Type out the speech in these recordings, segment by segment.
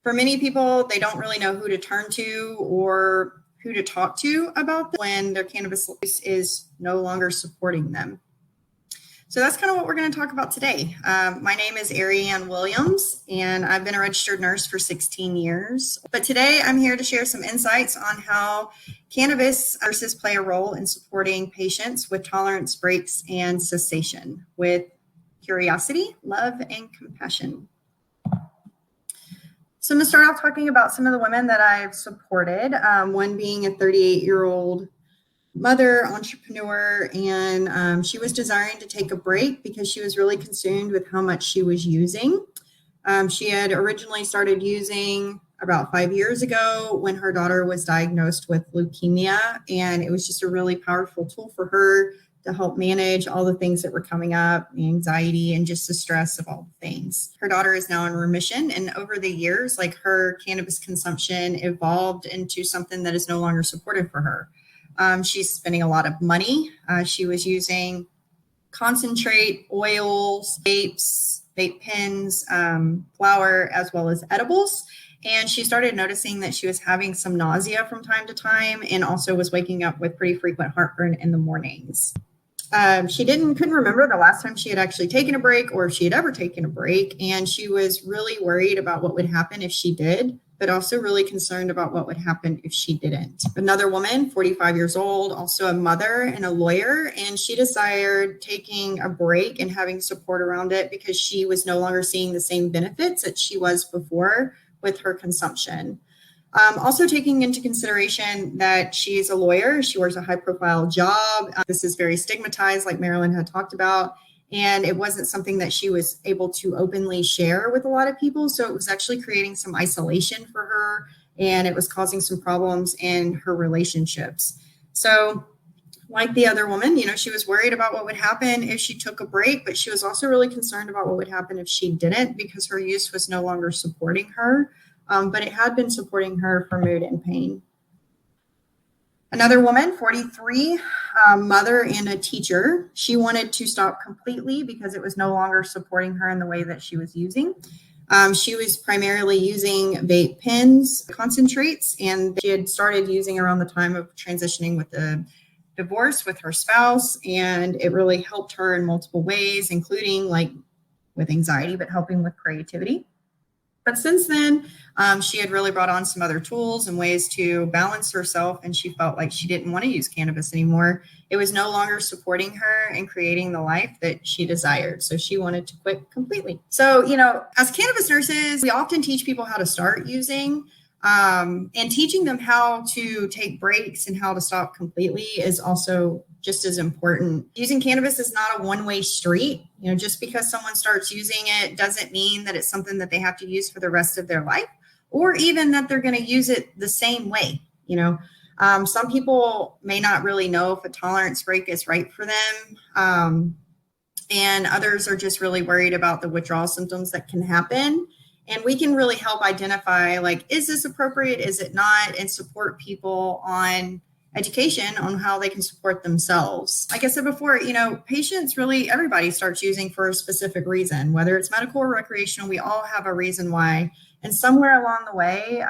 For many people, they don't really know who to turn to or who to talk to about this when their cannabis use is no longer supporting them. So that's kind of what we're going to talk about today. My name is Ariane Williams, and I've been a registered nurse for 16 years. But today I'm here to share some insights on how cannabis nurses play a role in supporting patients with tolerance breaks and cessation with curiosity, love, and compassion. So I'm going to start off talking about some of the women that I've supported, one being a 38-year-old mother, entrepreneur, and she was desiring to take a break because she was really consumed with how much she was using. She had originally started using about 5 years ago when her daughter was diagnosed with leukemia, and it was just a really powerful tool for her to help manage all the things that were coming up, the anxiety and just the stress of all the things. Her daughter is now in remission, and over the years, like, her cannabis consumption evolved into something that is no longer supportive for her. She's spending a lot of money. She was using concentrate, oils, vapes, vape pens, flour, as well as edibles. And she started noticing that she was having some nausea from time to time and also was waking up with pretty frequent heartburn in the mornings. She couldn't remember the last time she had actually taken a break or if she had ever taken a break. And she was really worried about what would happen if she did, but also really concerned about what would happen if she didn't. Another woman, 45 years old, also a mother and a lawyer, and she desired taking a break and having support around it because she was no longer seeing the same benefits that she was before with her consumption. Also taking into consideration that she's a lawyer, she wears a high-profile job. This is very stigmatized, like Marilyn had talked about, and it wasn't something that she was able to openly share with a lot of people. So it was actually creating some isolation for her, and it was causing some problems in her relationships. So like the other woman, she was worried about what would happen if she took a break, but she was also really concerned about what would happen if she didn't because her use was no longer supporting her. But it had been supporting her for mood and pain. Another woman, 43, mother and a teacher. She wanted to stop completely because it was no longer supporting her in the way that she was using. She was primarily using vape pens, concentrates, and she had started using around the time of transitioning with the divorce with her spouse, and it really helped her in multiple ways, including like with anxiety, but helping with creativity. But since then, she had really brought on some other tools and ways to balance herself, and she felt like she didn't want to use cannabis anymore. It was no longer supporting her and creating the life that she desired. So she wanted to quit completely. So, as cannabis nurses, we often teach people how to start using, and teaching them how to take breaks and how to stop completely is also just as important. Using cannabis is not a one-way street. Just because someone starts using it doesn't mean that it's something that they have to use for the rest of their life, or even that they're going to use it the same way. Some people may not really know if a tolerance break is right for them. And others are just really worried about the withdrawal symptoms that can happen. And we can really help identify, like, is this appropriate? Is it not? And support people on education on how they can support themselves. Like I said before, patients, really everybody starts using for a specific reason, whether it's medical or recreational. We all have a reason why. And somewhere along the way,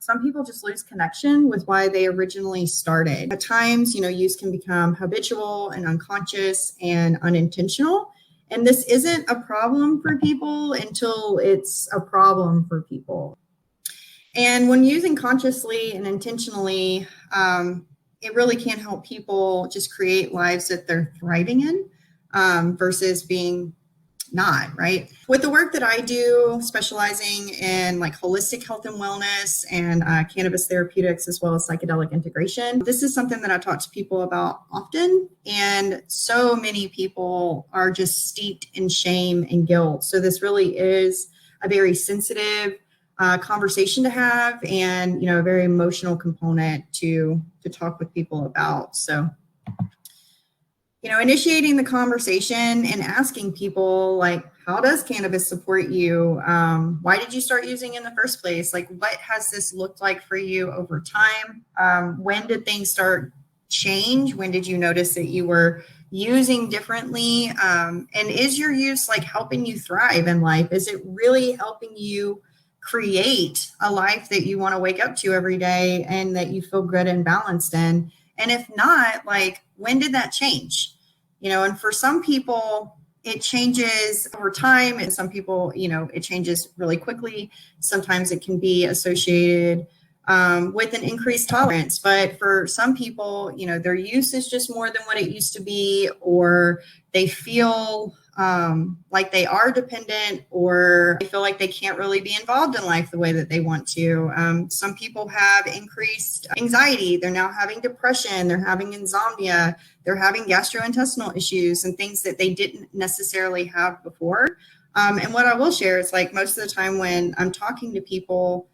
some people just lose connection with why they originally started. At times, use can become habitual and unconscious and unintentional. And this isn't a problem for people until it's a problem for people. And when using consciously and intentionally, it really can help people just create lives that they're thriving in, versus being not, right? With the work that I do, specializing in like holistic health and wellness and cannabis therapeutics, as well as psychedelic integration, this is something that I talk to people about often. And so many people are just steeped in shame and guilt. So this really is a very sensitive conversation to have, and a very emotional component to talk with people about. So initiating the conversation and asking people, like, how does cannabis support you? Why did you start using in the first place? Like, what has this looked like for you over time? When did things start change? When did you notice that you were using differently? And is your use like helping you thrive in life? Is it really helping you create a life that you want to wake up to every day and that you feel good and balanced in? And if not, like, when did that change? And for some people, it changes over time. And some people, it changes really quickly. Sometimes it can be associated with an increased tolerance. But for some people, their use is just more than what it used to be, or they feel like they are dependent, or they feel like they can't really be involved in life the way that they want to. Some people have increased anxiety. They're now having depression. They're having insomnia. They're having gastrointestinal issues and things that they didn't necessarily have before. And what I will share is, like, most of the time when I'm talking to people,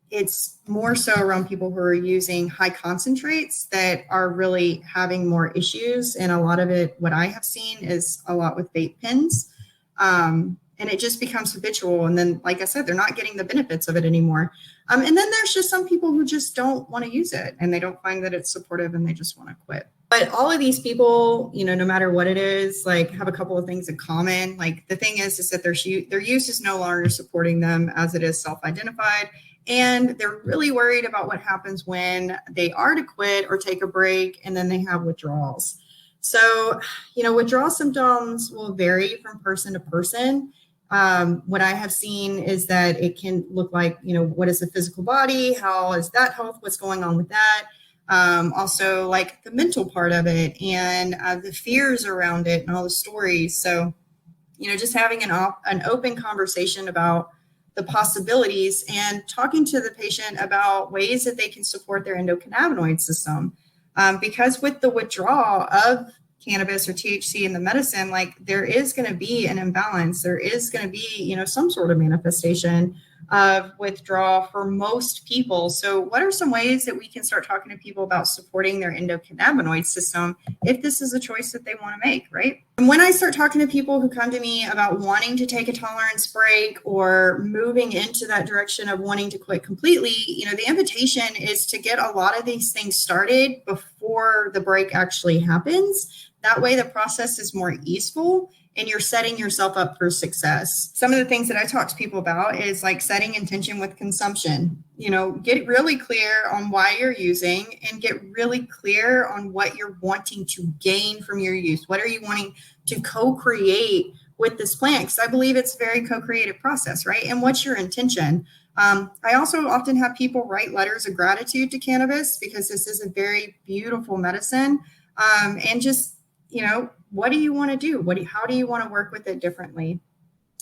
it's more so around people who are using high concentrates that are really having more issues. And a lot of it, what I have seen, is a lot with vape pens. And it just becomes habitual. And then, like I said, they're not getting the benefits of it anymore. And then there's just some people who just don't want to use it, and they don't find that it's supportive, and they just want to quit. But all of these people, no matter what it is, like, have a couple of things in common. Like, the thing is that their use is no longer supporting them as it is self-identified. And they're really worried about what happens when they are to quit or take a break, and then they have withdrawals. So, withdrawal symptoms will vary from person to person. What I have seen is that it can look like, what is the physical body? How is that health? What's going on with that? Also, like, the mental part of it, and the fears around it, and all the stories. So, just having an open conversation about the possibilities, and talking to the patient about ways that they can support their endocannabinoid system. Because with the withdrawal of cannabis or THC in the medicine, like, there is going to be an imbalance. There is going to be, some sort of manifestation of withdrawal for most people. So what are some ways that we can start talking to people about supporting their endocannabinoid system if this is a choice that they want to make, right? And when I start talking to people who come to me about wanting to take a tolerance break or moving into that direction of wanting to quit completely, the invitation is to get a lot of these things started before the break actually happens. That way the process is more easeful, and you're setting yourself up for success. Some of the things that I talk to people about is, like, setting intention with consumption. Get really clear on why you're using, and get really clear on what you're wanting to gain from your use. What are you wanting to co-create with this plant? Because I believe it's a very co-creative process, right? And what's your intention? I also often have people write letters of gratitude to cannabis, because this is a very beautiful medicine. And just, what do you want to do? How do you want to work with it differently?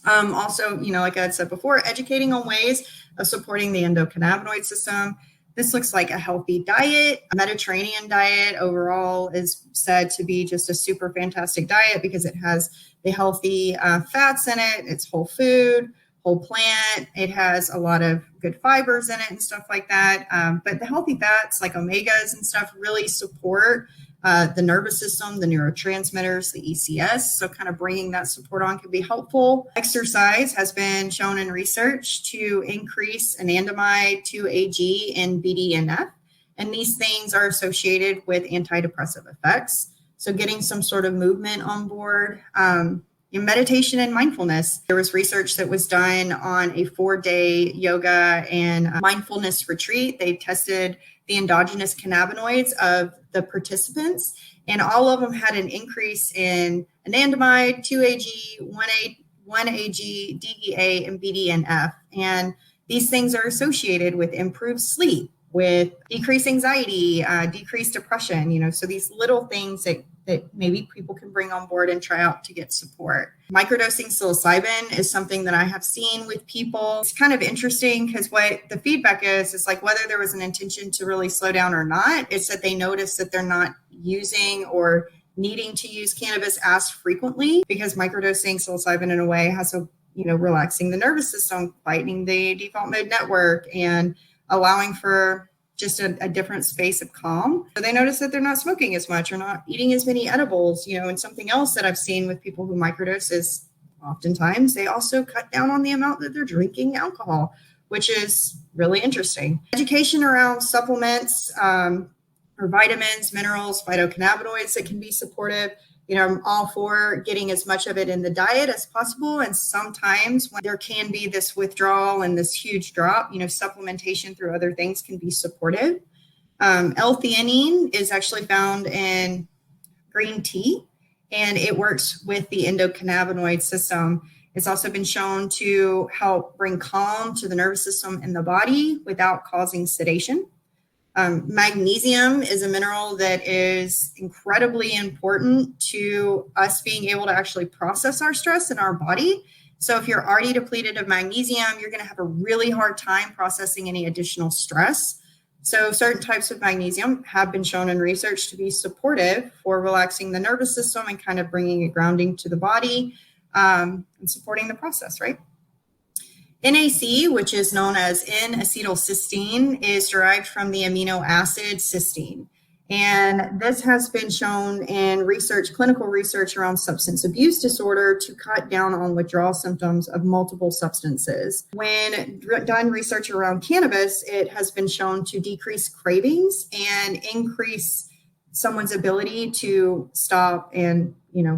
Also, like I had said before, educating on ways of supporting the endocannabinoid system. This looks like a healthy diet. A Mediterranean diet overall is said to be just a super fantastic diet because it has the healthy fats in it. It's whole food, whole plant. It has a lot of good fibers in it and stuff like that. But the healthy fats, like omegas and stuff, really support the nervous system, the neurotransmitters, the ECS. So kind of bringing that support on can be helpful. Exercise has been shown in research to increase anandamide, 2-AG, and BDNF. And these things are associated with antidepressive effects. So getting some sort of movement on board. In meditation and mindfulness, there was research that was done on a 4-day yoga and mindfulness retreat. They tested the endogenous cannabinoids of the participants, and all of them had an increase in anandamide, 2-AG, 1-AG, DEA, and BDNF. And these things are associated with improved sleep, with decreased anxiety, decreased depression, so these little things that maybe people can bring on board and try out to get support. Microdosing psilocybin is something that I have seen with people. It's kind of interesting because what the feedback is like whether there was an intention to really slow down or not, it's that they notice that they're not using or needing to use cannabis as frequently, because microdosing psilocybin in a way has a, relaxing the nervous system, lightening the default mode network, and allowing for just a different space of calm. So they notice that they're not smoking as much or not eating as many edibles, and something else that I've seen with people who microdose is oftentimes they also cut down on the amount that they're drinking alcohol, which is really interesting. Education around supplements or vitamins, minerals, phytocannabinoids that can be supportive. I'm all for getting as much of it in the diet as possible. And sometimes when there can be this withdrawal and this huge drop, supplementation through other things can be supportive. L-theanine is actually found in green tea, and it works with the endocannabinoid system. It's also been shown to help bring calm to the nervous system in the body without causing sedation. Magnesium is a mineral that is incredibly important to us being able to actually process our stress in our body. So if you're already depleted of magnesium, you're going to have a really hard time processing any additional stress. So certain types of magnesium have been shown in research to be supportive for relaxing the nervous system and kind of bringing a grounding to the body, and supporting the process, right? NAC, which is known as N-acetylcysteine, is derived from the amino acid cysteine. And this has been shown in clinical research around substance abuse disorder to cut down on withdrawal symptoms of multiple substances. When done research around cannabis, it has been shown to decrease cravings and increase someone's ability to stop and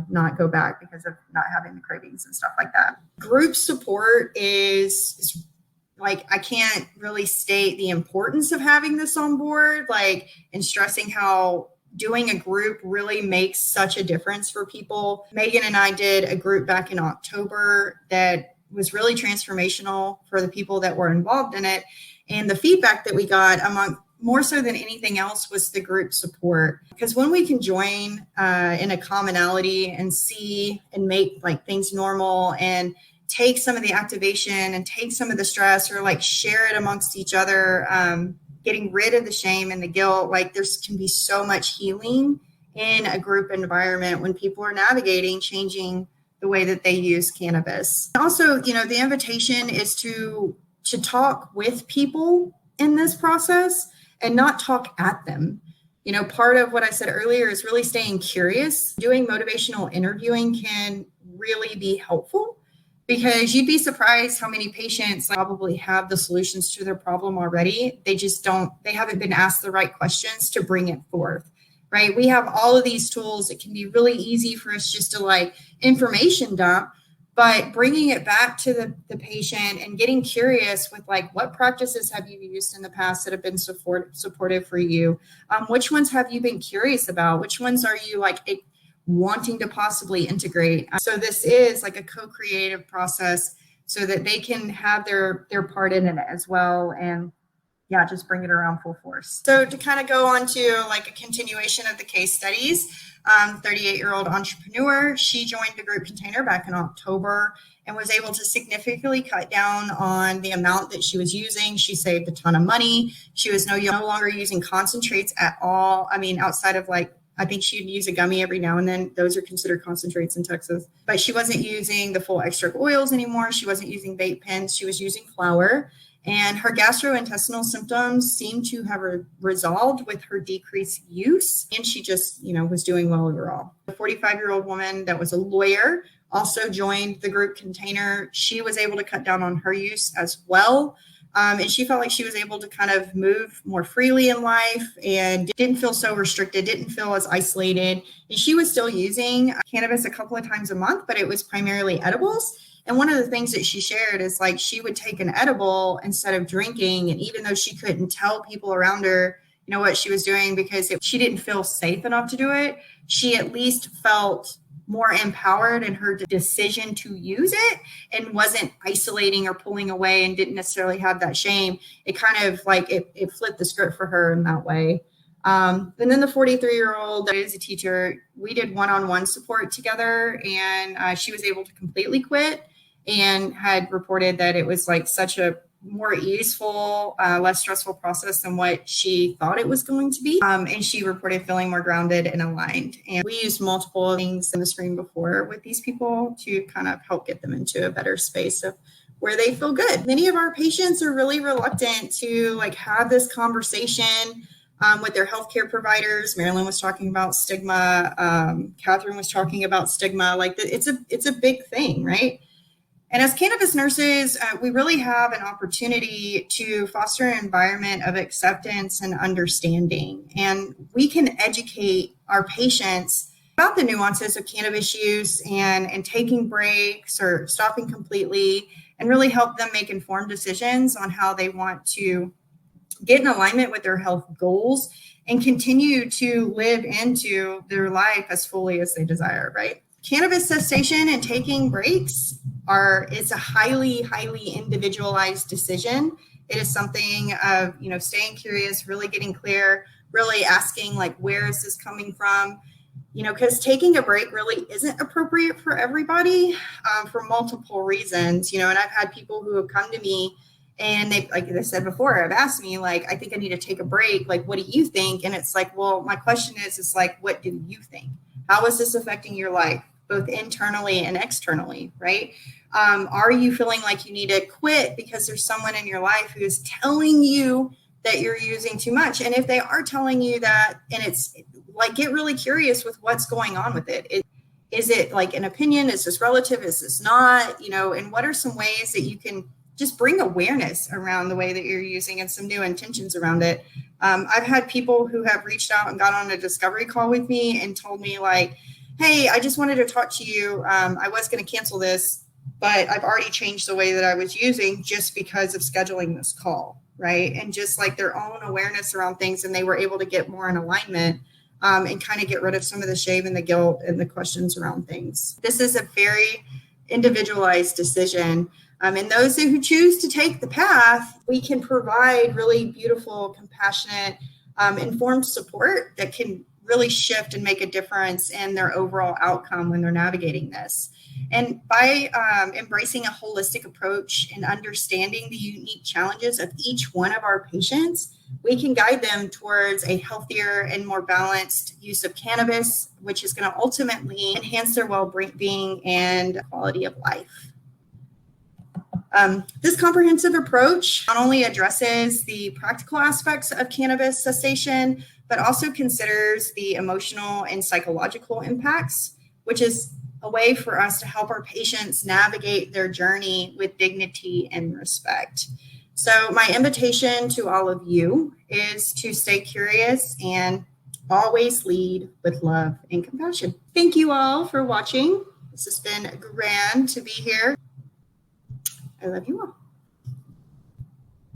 not go back because of not having the cravings and stuff like that. Group support is like, I can't really state the importance of having this on board, and stressing how doing a group really makes such a difference for people. Megan and I did a group back in October that was really transformational for the people that were involved in it. And the feedback that we got more so than anything else was the group support. Because when we can join in a commonality and see and make things normal and take some of the activation and take some of the stress or share it amongst each other, getting rid of the shame and the guilt, there can be so much healing in a group environment when people are navigating changing the way that they use cannabis. Also, the invitation is to talk with people in this process and not talk at them. Part of what I said earlier is really staying curious. Doing motivational interviewing can really be helpful because you'd be surprised how many patients probably have the solutions to their problem already. They haven't been asked the right questions to bring it forth, right? We have all of these tools. It can be really easy for us just to information dump, but bringing it back to the patient and getting curious with what practices have you used in the past that have been supportive for you? Which ones have you been curious about? Which ones are you wanting to possibly integrate? So this is a co-creative process so that they can have their part in it as well. And just bring it around full force. So to kind of go on to a continuation of the case studies, 38-year-old entrepreneur, she joined the group container back in October and was able to significantly cut down on the amount that she was using. She saved a ton of money. She was no longer using concentrates at all. I mean, outside of I think she'd use a gummy every now and then. Those are considered concentrates in Texas. But she wasn't using the full extract oils anymore. She wasn't using vape pens. She was using flour. And her gastrointestinal symptoms seemed to have resolved with her decreased use. And she just, was doing well overall. A 45-year-old woman that was a lawyer also joined the group container. She was able to cut down on her use as well. And she felt like she was able to kind of move more freely in life and didn't feel so restricted, didn't feel as isolated. And she was still using cannabis a couple of times a month, but it was primarily edibles. And one of the things that she shared is she would take an edible instead of drinking. And even though she couldn't tell people around her, what she was doing because she didn't feel safe enough to do it, she at least felt more empowered in her decision to use it and wasn't isolating or pulling away and didn't necessarily have that shame. It kind of it flipped the script for her in that way. And then the 43-year-old that is a teacher, we did one-on-one support together, and she was able to completely quit and had reported that it was such a more easeful, less stressful process than what she thought it was going to be. And she reported feeling more grounded and aligned. And we used multiple things in the screen before with these people to kind of help get them into a better space of where they feel good. Many of our patients are really reluctant to have this conversation with their healthcare providers. Marilyn was talking about stigma. Catherine was talking about stigma. It's a big thing, right? And as cannabis nurses, we really have an opportunity to foster an environment of acceptance and understanding. And we can educate our patients about the nuances of cannabis use and taking breaks or stopping completely, and really help them make informed decisions on how they want to get in alignment with their health goals and continue to live into their life as fully as they desire, right? Cannabis cessation and taking breaks it's a highly individualized decision. It is something of, staying curious, really getting clear, really asking like, where is this coming from? Because taking a break really isn't appropriate for everybody, for multiple reasons, and I've had people who have come to me and they, like I said before, have asked me, like, I think I need to take a break. Like, what do you think? And it's like, well, my question is like, what do you think? How is this affecting your life, both internally and externally, right? Are you feeling like you need to quit because there's someone in your life who's telling you that you're using too much? And if they are telling you that, and it's like, get really curious with what's going on with it. Is it like an opinion? Is this relative? Is this not? And what are some ways that you can just bring awareness around the way that you're using and some new intentions around it? I've had people who have reached out and got on a discovery call with me and told me like, hey, I just wanted to talk to you. I was going to cancel this, but I've already changed the way that I was using just because of scheduling this call, right? And just like their own awareness around things, and they were able to get more in alignment, and kind of get rid of some of the shame and the guilt and the questions around things. This is a very individualized decision. And those who choose to take the path, we can provide really beautiful, compassionate, informed support that can really shift and make a difference in their overall outcome when they're navigating this. And by embracing a holistic approach and understanding the unique challenges of each one of our patients, we can guide them towards a healthier and more balanced use of cannabis, which is going to ultimately enhance their well-being and quality of life. This comprehensive approach not only addresses the practical aspects of cannabis cessation, but also considers the emotional and psychological impacts, which is a way for us to help our patients navigate their journey with dignity and respect. So my invitation to all of you is to stay curious and always lead with love and compassion. Thank you all for watching. This has been grand to be here. I love you all.